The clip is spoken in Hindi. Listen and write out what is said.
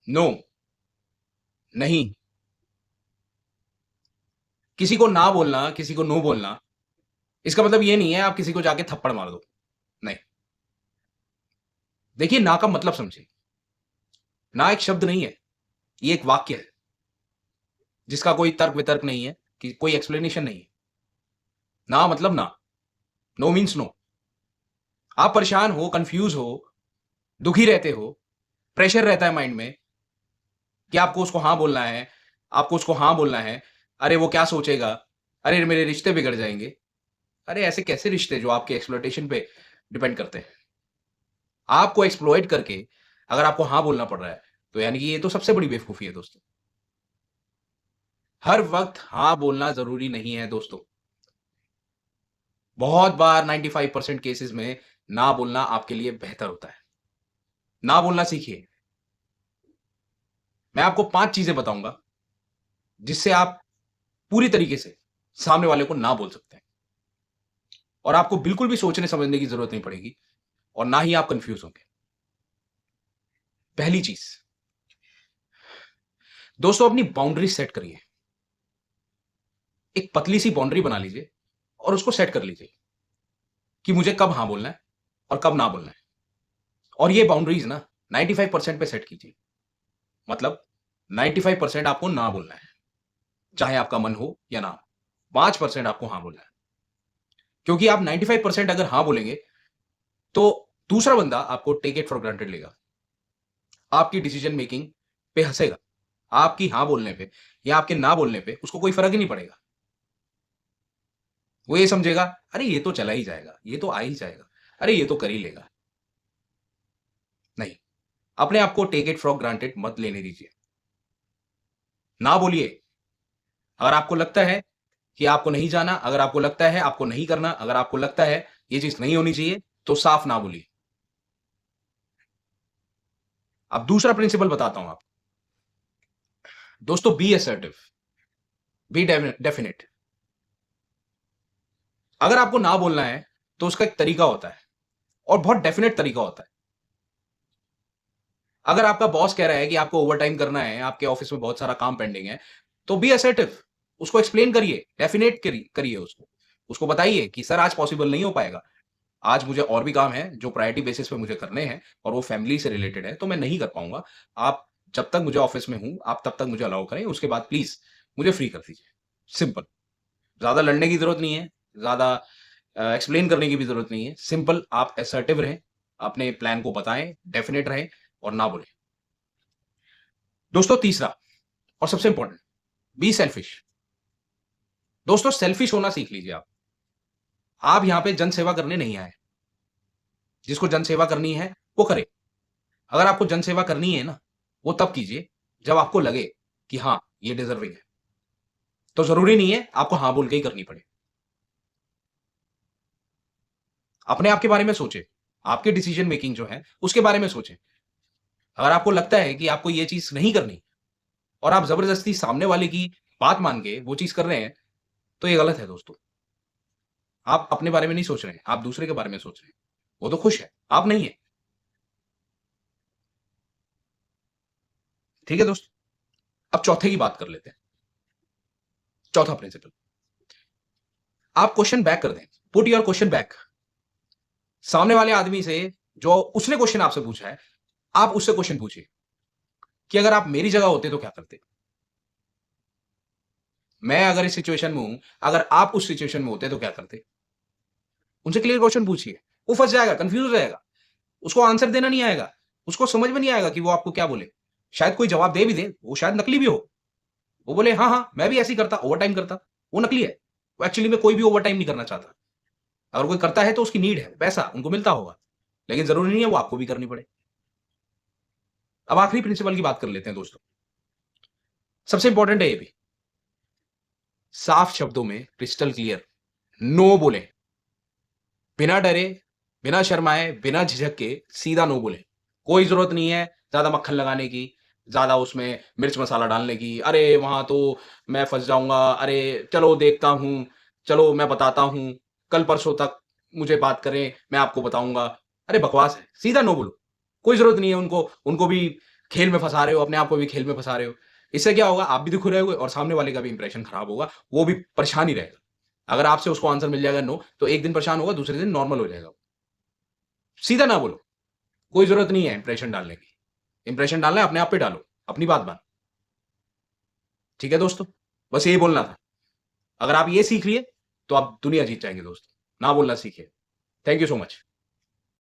नो, नहीं। किसी को ना बोलना, किसी को नो बोलना, इसका मतलब ये नहीं है आप किसी को जाके थप्पड़ मार दो। नहीं। देखिए, ना का मतलब समझिए। ना एक शब्द नहीं है, ये एक वाक्य है जिसका कोई तर्क वितर्क नहीं है, कि कोई एक्सप्लेनेशन नहीं है। ना मतलब ना। No means no. आप परेशान हो, कंफ्यूज हो, दुखी रहते हो, प्रेशर रहता है माइंड में कि आपको उसको हाँ बोलना है, आपको उसको हाँ बोलना है। अरे वो क्या सोचेगा, अरे मेरे रिश्ते बिगड़ जाएंगे। अरे ऐसे कैसे रिश्ते जो आपके एक्सप्लॉइटेशन पे डिपेंड करते हैं? आपको एक्सप्लॉइट करके अगर आपको हाँ बोलना पड़ रहा है, तो यानी कि ये तो सबसे बड़ी बेवकूफी है दोस्तों। हर वक्त हाँ बोलना जरूरी नहीं है दोस्तों। बहुत बार 95% केसेस में ना बोलना आपके लिए बेहतर होता है। ना बोलना सीखिए। मैं आपको 5 चीजें बताऊंगा जिससे आप पूरी तरीके से सामने वाले को ना बोल सकते हैं, और आपको बिल्कुल भी सोचने समझने की जरूरत नहीं पड़ेगी, और ना ही आप कंफ्यूज होंगे। पहली चीज, दोस्तों अपनी बाउंड्री सेट करिए। एक पतली सी बाउंड्री बना लीजिए और उसको सेट कर लीजिए कि मुझे कब हाँ बोलना है और कब ना बोलना है। और ये बाउंड्रीज ना 95% पे सेट कीजिए। मतलब 95% आपको ना बोलना है, चाहे आपका मन हो या ना हो। 5% आपको हाँ बोलना है। क्योंकि आप 95% अगर हाँ बोलेंगे तो दूसरा बंदा आपको टेक इट फॉर ग्रांटेड लेगा, आपकी डिसीजन मेकिंग पे हंसेगा। आपकी हाँ बोलने पे या आपके ना बोलने पे उसको कोई फर्क ही नहीं पड़ेगा। वो ये समझेगा, अरे ये तो चला ही जाएगा, ये तो आ ही जाएगा, अरे ये तो कर ही लेगा। नहीं, अपने आप को टेक इट फॉर ग्रांटेड मत लेने दीजिए। ना बोलिए। अगर आपको लगता है कि आपको नहीं जाना, अगर आपको लगता है आपको नहीं करना, अगर आपको लगता है ये चीज नहीं होनी चाहिए, तो साफ ना बोलिए। अब दूसरा प्रिंसिपल बताता हूं आप। दोस्तों, बी असर्टिव, बी डेफिनेट। अगर आपको ना बोलना है तो उसका एक तरीका होता है, और बहुत डेफिनेट तरीका होता है। अगर आपका बॉस कह रहा है कि आपको ओवरटाइम करना है, आपके ऑफिस में बहुत सारा काम पेंडिंग है, तो बी असर्टिव। उसको एक्सप्लेन करिए, डेफिनेट करिए उसको। उसको बताइए कि सर आज पॉसिबल नहीं हो पाएगा, आज मुझे और भी काम है जो प्रायोरिटी बेसिस पे मुझे करने हैं, और वो फैमिली से रिलेटेड है, तो मैं नहीं कर पाऊंगा। आप जब तक मुझे ऑफिस में हूं, आप तब तक मुझे अलाउ करें, उसके बाद प्लीज मुझे फ्री कर दीजिए। सिंपल। ज्यादा लड़ने की जरूरत नहीं है, ज्यादा एक्सप्लेन करने की भी जरूरत नहीं है। सिंपल, आप असर्टिव रहें, अपने प्लान को बताएं, डेफिनेट रहें, और ना बोलें। दोस्तों, तीसरा और सबसे इंपॉर्टेंट, बी सेल्फिश। दोस्तों, सेल्फिश होना सीख लीजिए आप। आप यहां पे जन सेवा करने नहीं आए। जिसको जन सेवा करनी है वो करे। अगर आपको जन सेवा करनी है ना, वो तब कीजिए जब आपको लगे कि हाँ, ये डिजर्विंग है। तो जरूरी नहीं है आपको हाँ बोल के ही करनी पड़े। अपने आप के बारे में सोचे, आपके डिसीजन मेकिंग जो है उसके बारे में सोचे। अगर आपको लगता है कि आपको ये चीज नहीं करनी, और आप जबरदस्ती सामने वाले की बात मान के वो चीज कर रहे हैं, तो ये गलत है दोस्तों। आप अपने बारे में नहीं सोच रहे हैं, आप दूसरे के बारे में सोच रहे हैं। वो तो खुश है, आप नहीं है। ठीक है दोस्त। अब चौथे की बात कर लेते हैं। चौथा प्रिंसिपल, आप क्वेश्चन बैक कर दें। Put your question back. सामने वाले आदमी से, जो उसने क्वेश्चन आपसे पूछा है, आप उससे क्वेश्चन पूछिए कि अगर आप मेरी जगह होते तो क्या करते। मैं अगर इस सिचुएशन में हूं, अगर आप उस सिचुएशन में होते तो क्या करते। उनसे क्लियर क्वेश्चन पूछिए। वो फंस जाएगा, कंफ्यूज हो जाएगा, उसको आंसर देना नहीं आएगा, उसको समझ में नहीं आएगा कि वो आपको क्या बोले। शायद कोई जवाब दे भी दे, वो शायद नकली भी हो। वो बोले हाँ हाँ मैं भी ऐसे ही करता, ओवर टाइम करता। वो नकली है। वो एक्चुअली में कोई भी ओवर टाइम नहीं करना चाहता। अगर कोई करता है तो उसकी नीड है, पैसा उनको मिलता होगा, लेकिन जरूरी नहीं है वो आपको भी करनी पड़े। अब आखिरी प्रिंसिपल की बात कर लेते हैं दोस्तों। सबसे इंपॉर्टेंट है ये भी। साफ शब्दों में क्रिस्टल क्लियर नो बोले। बिना डरे, बिना शर्माए, बिना झिझक के सीधा नो बोले। कोई जरूरत नहीं है ज्यादा मक्खन लगाने की, ज्यादा उसमें मिर्च मसाला डालने की। अरे वहां तो मैं फंस जाऊंगा, अरे चलो देखता हूं, चलो मैं बताता हूं, कल परसों तक मुझे बात करें, मैं आपको बताऊंगा। अरे बकवास है, सीधा नो बोलो। कोई जरूरत नहीं है उनको उनको भी खेल में फंसा रहे हो, अपने आप को भी खेल में फंसा रहे हो। इससे क्या होगा, आप भी दुख रहे होगे और सामने वाले का भी इंप्रेशन खराब होगा, वो भी परेशान ही रहेगा। अगर आपसे उसको आंसर मिल जाएगा नो, तो एक दिन परेशान होगा, दूसरे दिन नॉर्मल हो जाएगा। सीधा ना बोलो, कोई जरूरत नहीं है इंप्रेशन डालने की। इंप्रेशन डालना है अपने आप पे डालो, अपनी बात मान। ठीक है दोस्तों, बस यही बोलना था। अगर आप ये सीख लिए तो आप दुनिया जीत जाएंगे दोस्तों। ना बोलना सीखिए। Thank you so much.